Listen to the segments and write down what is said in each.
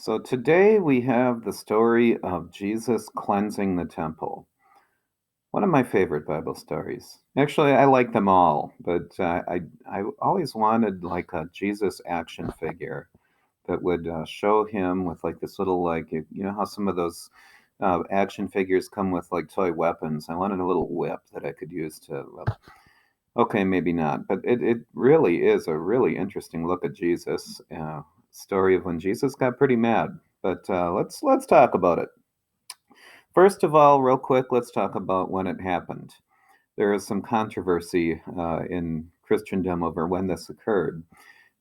So today we have the story of Jesus cleansing the temple. One of my favorite Bible stories. Actually, I like them all, but I always wanted like a Jesus action figure that would show him with like this little you know how some of those action figures come with like toy weapons. I wanted a little whip that I could use to. Okay, maybe not, but it really is a really interesting look at Jesus. Story of when Jesus got pretty mad. But let's talk about it. First of all, real quick, let's talk about when it happened. There is some controversy in Christendom over when this occurred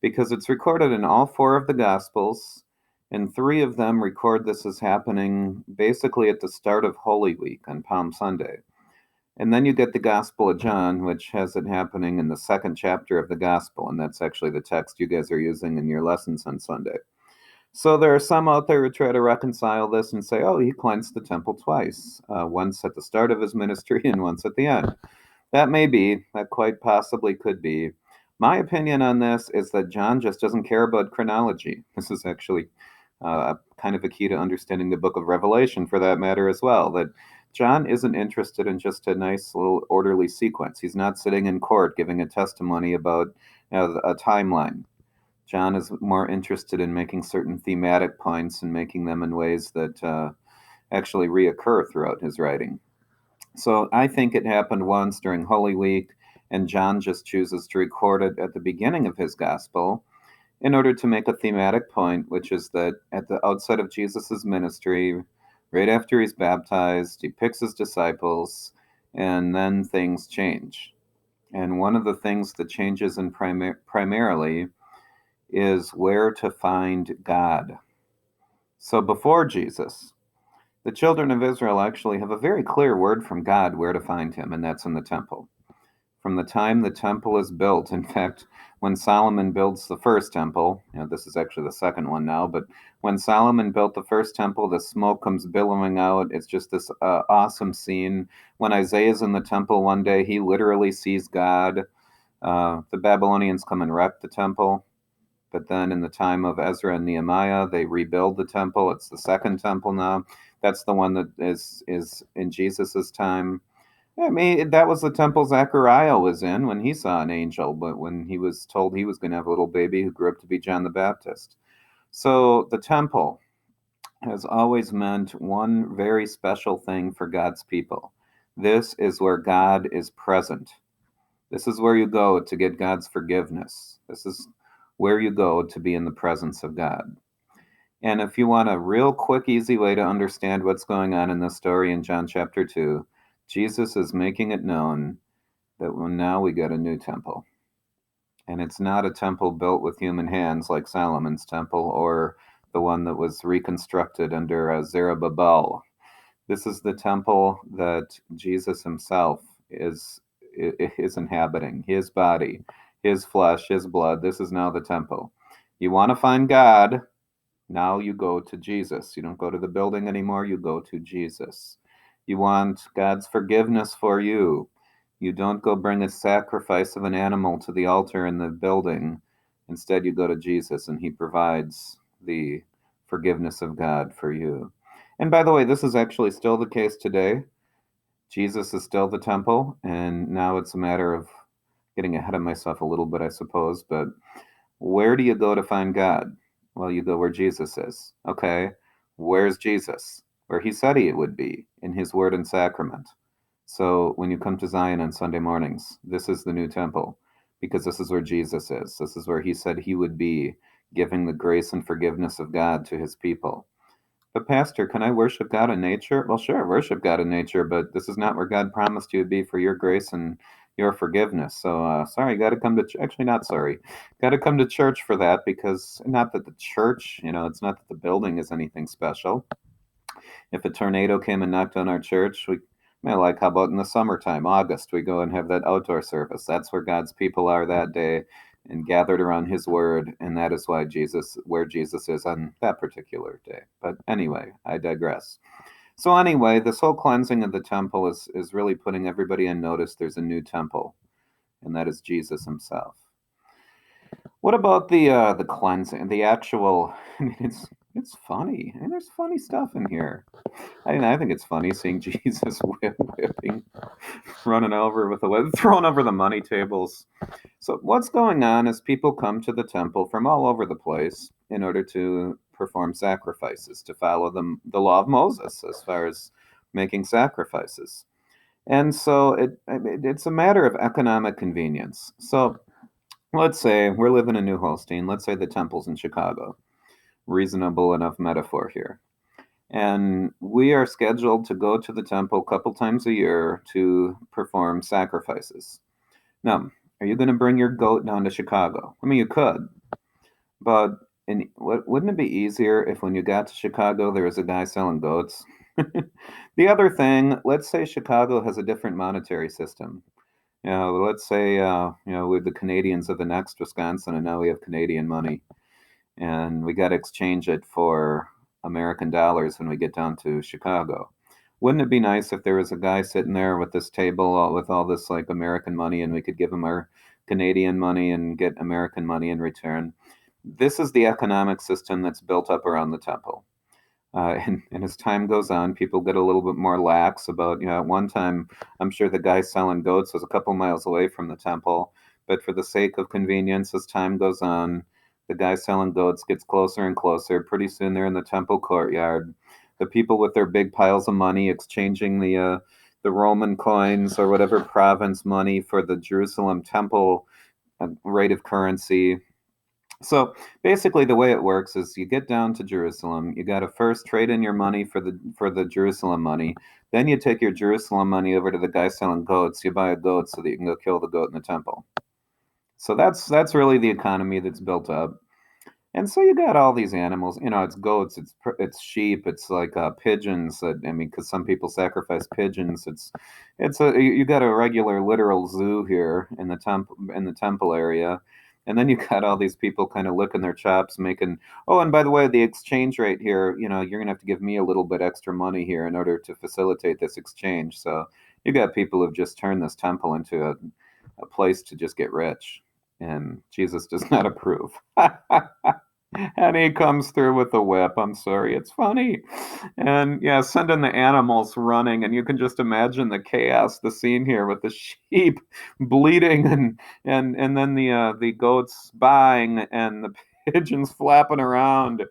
because it's recorded in all four of the Gospels, and three of them record this as happening basically at the start of Holy Week on Palm Sunday. And then you get the Gospel of John, which has it happening in the second chapter of the Gospel, and that's actually the text you guys are using in your lessons on Sunday. So there are some out there who try to reconcile this and say, oh, he cleansed the temple twice, once at the start of his ministry and once at the end. That may be, that quite possibly could be. My opinion on this is that John just doesn't care about chronology. This is actually kind of a key to understanding the book of Revelation, for that matter, as well. That John isn't interested in just a nice little orderly sequence. He's not sitting in court giving a testimony about a timeline. John is more interested in making certain thematic points and making them in ways that actually reoccur throughout his writing. So I think it happened once during Holy Week, and John just chooses to record it at the beginning of his gospel in order to make a thematic point, which is that at the outset of Jesus' ministry, right after he's baptized, he picks his disciples, and then things change. And one of the things that changes primarily is where to find God. So before Jesus, the children of Israel actually have a very clear word from God where to find him, and that's in the temple. From the time the temple is built, in fact, when Solomon builds the first temple, this is actually the second one now, but when Solomon built the first temple, the smoke comes billowing out. It's just this awesome scene. When Isaiah's in the temple one day, he literally sees God. The Babylonians come and wreck the temple. But then in the time of Ezra and Nehemiah, they rebuild the temple. It's the second temple now. That's the one that is in Jesus's time. I mean, that was the temple Zechariah was in when he saw an angel, but when he was told he was going to have a little baby who grew up to be John the Baptist. So the temple has always meant one very special thing for God's people. This is where God is present. This is where you go to get God's forgiveness. This is where you go to be in the presence of God. And if you want a real quick, easy way to understand what's going on in this story in John chapter 2, Jesus is making it known that now we get a new temple. And it's not a temple built with human hands like Solomon's temple or the one that was reconstructed under Zerubbabel. This is the temple that Jesus himself is inhabiting, his body, his flesh, his blood. This is now the temple. You want to find God, now you go to Jesus. You don't go to the building anymore, you go to Jesus. You want God's forgiveness for you. You don't go bring a sacrifice of an animal to the altar in the building. Instead, you go to Jesus and he provides the forgiveness of God for you. And by the way, this is actually still the case today. Jesus is still the temple, and now it's a matter of getting ahead of myself a little bit, I suppose. But where do you go to find God? Well, you go where Jesus is. Okay, where's Jesus? Where he said he would be, in his word and sacrament. So when you come to Zion on Sunday mornings, this is the new temple, because this is where Jesus is. This is where he said he would be, giving the grace and forgiveness of God to his people. But, Pastor, can I worship God in nature? Well, sure, worship God in nature, but this is not where God promised you would be for your grace and your forgiveness. So, sorry, you got to come to actually, not sorry, got to come to church for that, because not that the church, it's not that the building is anything special. If a tornado came and knocked on our church, like, how about in the summertime, August, we go and have that outdoor service. That's where God's people are that day and gathered around his word, and that is where Jesus is on that particular day. But anyway, I digress. So anyway, this whole cleansing of the temple is really putting everybody in notice there's a new temple, and that is Jesus himself. What about the cleansing, the actual? I mean, It's funny, and there's funny stuff in here. I think it's funny seeing Jesus whipping, running over with the whip, throwing over the money tables. So what's going on is people come to the temple from all over the place in order to perform sacrifices, to follow the law of Moses as far as making sacrifices. And so it's a matter of economic convenience. So let's say we're living in New Holstein. Let's say the temple's in Chicago. Reasonable enough metaphor here. And we are scheduled to go to the temple a couple times a year to perform sacrifices. Now, are you going to bring your goat down to Chicago? I mean, you could, but wouldn't it be easier if when you got to Chicago there was a guy selling goats? The other thing, let's say Chicago has a different monetary system. Let's say with the Canadians of the next Wisconsin, and now we have Canadian money, and we got to exchange it for American dollars when we get down to Chicago. Wouldn't it be nice if there was a guy sitting there with this table with all this like American money, and we could give him our Canadian money and get American money in return? This is the economic system that's built up around the temple. And as time goes on, people get a little bit more lax about, at one time, I'm sure the guy selling goats was a couple miles away from the temple. But for the sake of convenience, as time goes on, the guy selling goats gets closer and closer. Pretty soon they're in the temple courtyard. The people with their big piles of money exchanging the Roman coins or whatever province money for the Jerusalem temple rate of currency. So basically, the way it works is you get down to Jerusalem. You got to first trade in your money for the Jerusalem money. Then you take your Jerusalem money over to the guy selling goats. You buy a goat so that you can go kill the goat in the temple. So that's really the economy that's built up. And so you got all these animals. It's goats, it's sheep, it's like pigeons. I mean, because some people sacrifice pigeons. It's you got a regular literal zoo here in the temple area. And then you got all these people kind of licking their chops, making. Oh, and by the way, the exchange rate here, you're gonna have to give me a little bit extra money here in order to facilitate this exchange. So you got people who've just turned this temple into a place to just get rich, and Jesus does not approve. And he comes through with a whip. I'm sorry, it's funny. And yeah, sending the animals running, and you can just imagine the chaos, the scene here with the sheep bleeding and then the goats buying and the pigeons flapping around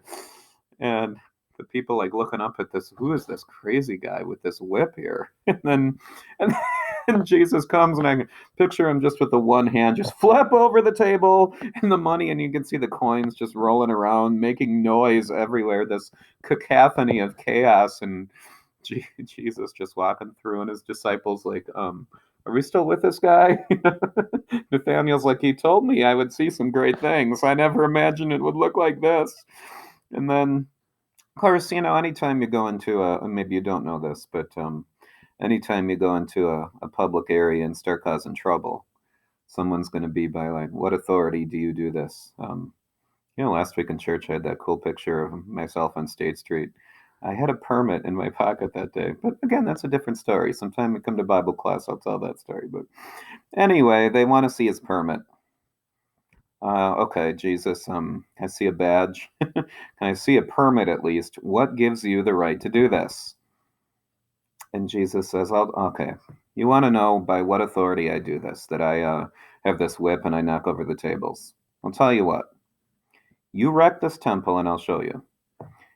and the people like looking up at this, who is this crazy guy with this whip here? And and Jesus comes and I can picture him just with the one hand just flap over the table and the money, and you can see the coins just rolling around, making noise everywhere, this cacophony of chaos, and Jesus just walking through and his disciples like, are we still with this guy? Nathaniel's like, he told me I would see some great things. I never imagined it would look like this. And then, of course, anytime you go into maybe you don't know this, but anytime you go into a public area and start causing trouble, someone's going to be by like, what authority do you do this? Last week in church, I had that cool picture of myself on State Street. I had a permit in my pocket that day, but again, that's a different story. Sometime we come to Bible class, I'll tell that story. But anyway, they want to see his permit. Okay, Jesus, I see a badge. Can I see a permit at least? What gives you the right to do this? And Jesus says, okay, you want to know by what authority I do this, that I have this whip and I knock over the tables. I'll tell you what. You wreck this temple and I'll show you.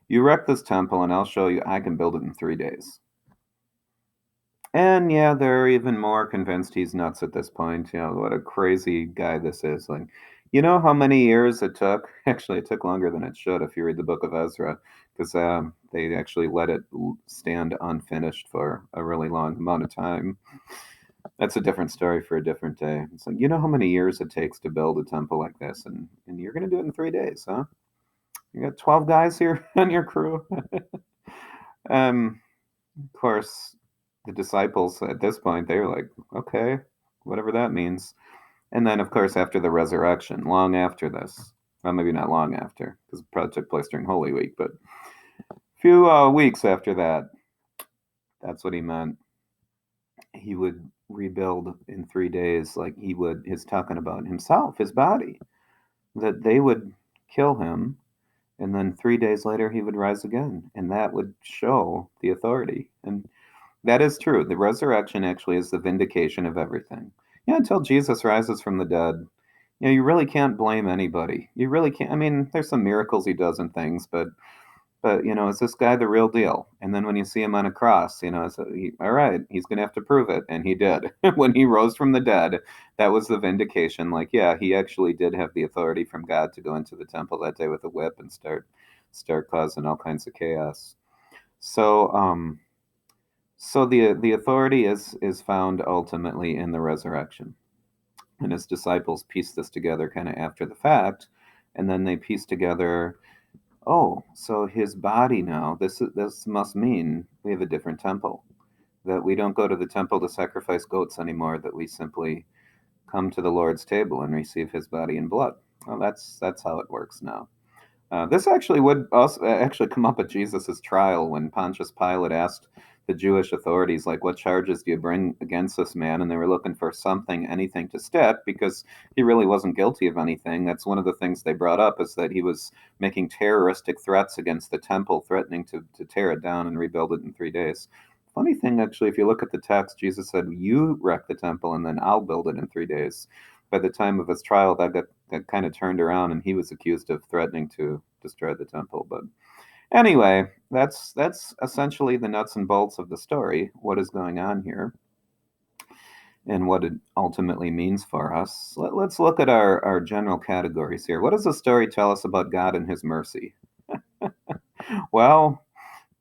You wreck this temple and I'll show you I can build it in 3 days. And yeah, they're even more convinced he's nuts at this point. What a crazy guy this is. Like, you know how many years it took? Actually, it took longer than it should if you read the book of Ezra, because they actually let it stand unfinished for a really long amount of time. That's a different story for a different day. It's like, you know how many years it takes to build a temple like this, and you're going to do it in 3 days, huh? You got 12 guys here on your crew. Of course, the disciples at this point, they were like, okay, whatever that means. And then, of course, after the resurrection, long after this, well, maybe not long after, because it probably took place during Holy Week, but a few weeks after that, that's what he meant. He would rebuild in 3 days, like he's talking about himself, his body, that they would kill him And then 3 days later, he would rise again. And that would show the authority. And that is true. The resurrection actually is the vindication of everything. Yeah, until Jesus rises from the dead, you really can't blame anybody. You really can't. I mean, there's some miracles he does and things, but is this guy the real deal? And then when you see him on a cross, all right, he's going to have to prove it, and he did. When he rose from the dead, that was the vindication. Like, yeah, he actually did have the authority from God to go into the temple that day with a whip and start causing all kinds of chaos. So the authority is found ultimately in the resurrection, and his disciples piece this together kind of after the fact, and then they piece together. Oh, so his body now, this must mean we have a different temple. That we don't go to the temple to sacrifice goats anymore, that we simply come to the Lord's table and receive his body and blood. Well, that's how it works now. This actually would also actually come up at Jesus' trial when Pontius Pilate asked the Jewish authorities, like, what charges do you bring against this man? And they were looking for something, anything to stick, because he really wasn't guilty of anything. That's one of the things they brought up, is that he was making terroristic threats against the temple, threatening to tear it down and rebuild it in 3 days. Funny thing, actually, if you look at the text, Jesus said, you wreck the temple and then I'll build it in 3 days. By the time of his trial, that kind of turned around, and he was accused of threatening to destroy the temple. But anyway, that's essentially the nuts and bolts of the story. What is going on here, and what it ultimately means for us. Let's look at our general categories here. What does the story tell us about God and His mercy? Well,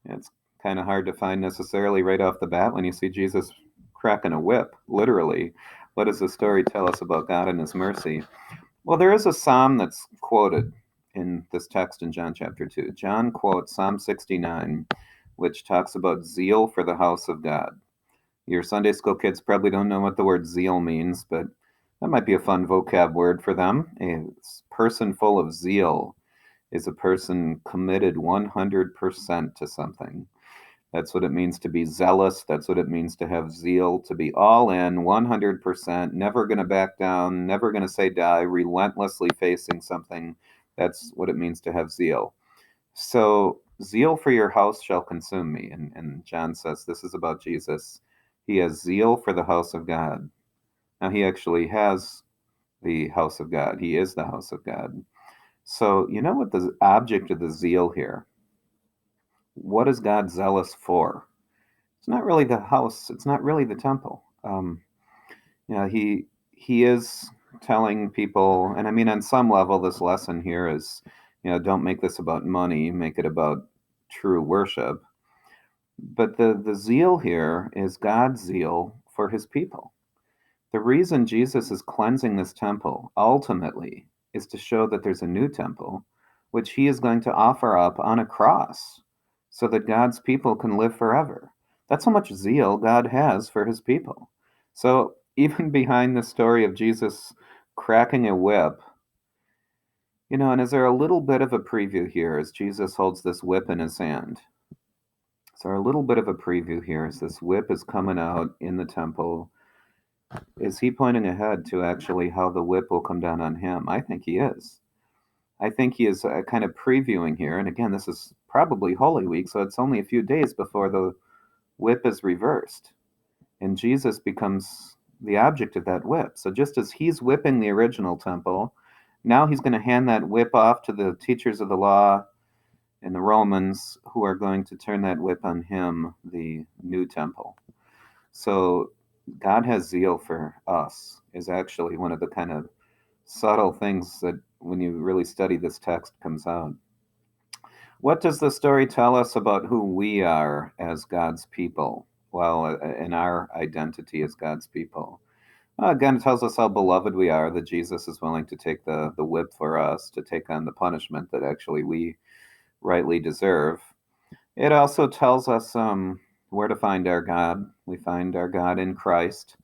it's kind of hard to find necessarily right off the bat when you see Jesus cracking a whip, literally. What does the story tell us about God and His mercy? Well, there is a psalm that's quoted in this text in John chapter 2. John quotes Psalm 69, which talks about zeal for the house of God. Your Sunday school kids probably don't know what the word zeal means, but that might be a fun vocab word for them. A person full of zeal is a person committed 100% to something. That's what it means to be zealous. That's what it means to have zeal, to be all in, 100%, never going to back down, never going to say die, relentlessly facing something. That's what it means to have zeal. So, zeal for your house shall consume me. And John says this is about Jesus. He has zeal for the house of God. Now, he actually has the house of God, he is the house of God. So, you know what the object of the zeal here? What is God zealous for? It's not really the house. It's not really the temple. He is telling people, and I mean, on some level, this lesson here is, don't make this about money. Make it about true worship. But the zeal here is God's zeal for His people. The reason Jesus is cleansing this temple ultimately is to show that there's a new temple, which He is going to offer up on a cross, so that God's people can live forever. That's how much zeal God has for His people. So, even behind the story of Jesus cracking a whip, and is there a little bit of a preview here as Jesus holds this whip in his hand? So, a little bit of a preview here as this whip is coming out in the temple. Is he pointing ahead to actually how the whip will come down on him? I think he is. I think he is kind of previewing here. And again, this is probably Holy Week, so it's only a few days before the whip is reversed. And Jesus becomes the object of that whip. So just as he's whipping the original temple, now he's going to hand that whip off to the teachers of the law and the Romans, who are going to turn that whip on him, the new temple. So God has zeal for us is actually one of the kind of subtle things that when you really study this text comes out. What does the story tell us about who we are as God's people? Well, in our identity as God's people. Again, it tells us how beloved we are, that Jesus is willing to take the whip for us, to take on the punishment that actually we rightly deserve. It also tells us where to find our God. We find our God in Christ.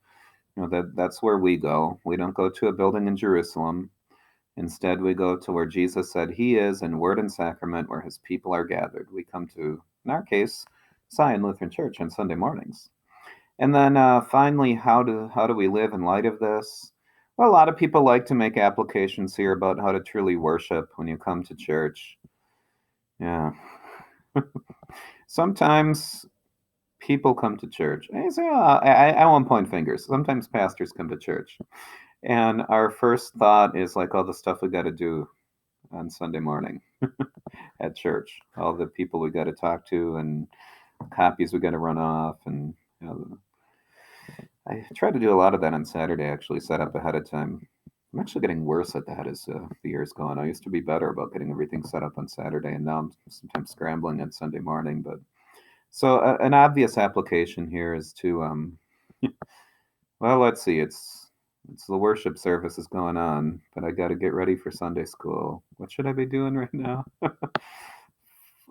That's where we go. We don't go to a building in Jerusalem. Instead, we go to where Jesus said He is in word and sacrament, where His people are gathered. We come to, in our case, Zion Lutheran Church on Sunday mornings. And then finally, how do we live in light of this? Well, a lot of people like to make applications here about how to truly worship when you come to church. Yeah. Sometimes people come to church. I say, I won't point fingers. Sometimes pastors come to church, and our first thought is like all the stuff we got to do on Sunday morning at church, all the people we got to talk to, and copies we got to run off, and I try to do a lot of that on Saturday. Actually, set up ahead of time. I'm actually getting worse at that as the years go on. I used to be better about getting everything set up on Saturday, and now I'm sometimes scrambling on Sunday morning. But so an obvious application here is to well, let's see. It's the worship service is going on, but I got to get ready for Sunday school. What should I be doing right now?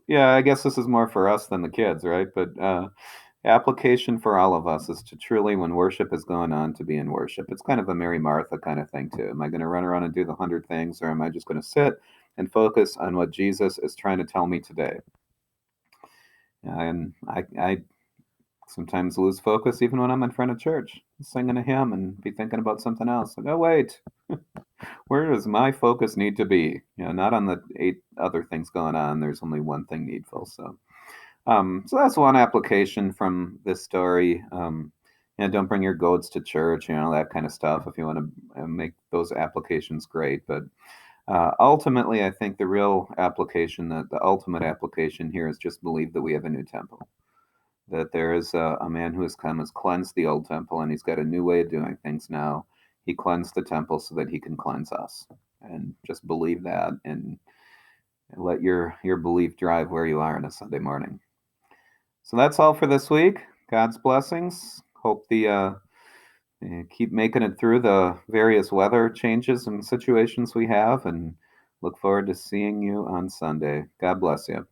Yeah, I guess this is more for us than the kids, right? But application for all of us is to truly, when worship is going on, to be in worship. It's kind of a Mary Martha kind of thing too. Am I going to run around and do the 100 things, or am I just going to sit and focus on what Jesus is trying to tell me today? And I sometimes lose focus even when I'm in front of church, singing a hymn and be thinking about something else. Like, oh wait, where does my focus need to be? Not on the 8 other things going on. There's only one thing needful. So that's one application from this story. Don't bring your goats to church, that kind of stuff. If you want to make those applications great, but ultimately, I think the real application, the ultimate application here, is just believe that we have a new temple. That there is a man who has come, has cleansed the old temple, and he's got a new way of doing things now. He cleansed the temple so that he can cleanse us, and just believe that, and let your belief drive where you are on a Sunday morning. So that's all for this week. God's blessings. Hope keep making it through the various weather changes and situations we have, and look forward to seeing you on Sunday. God bless you.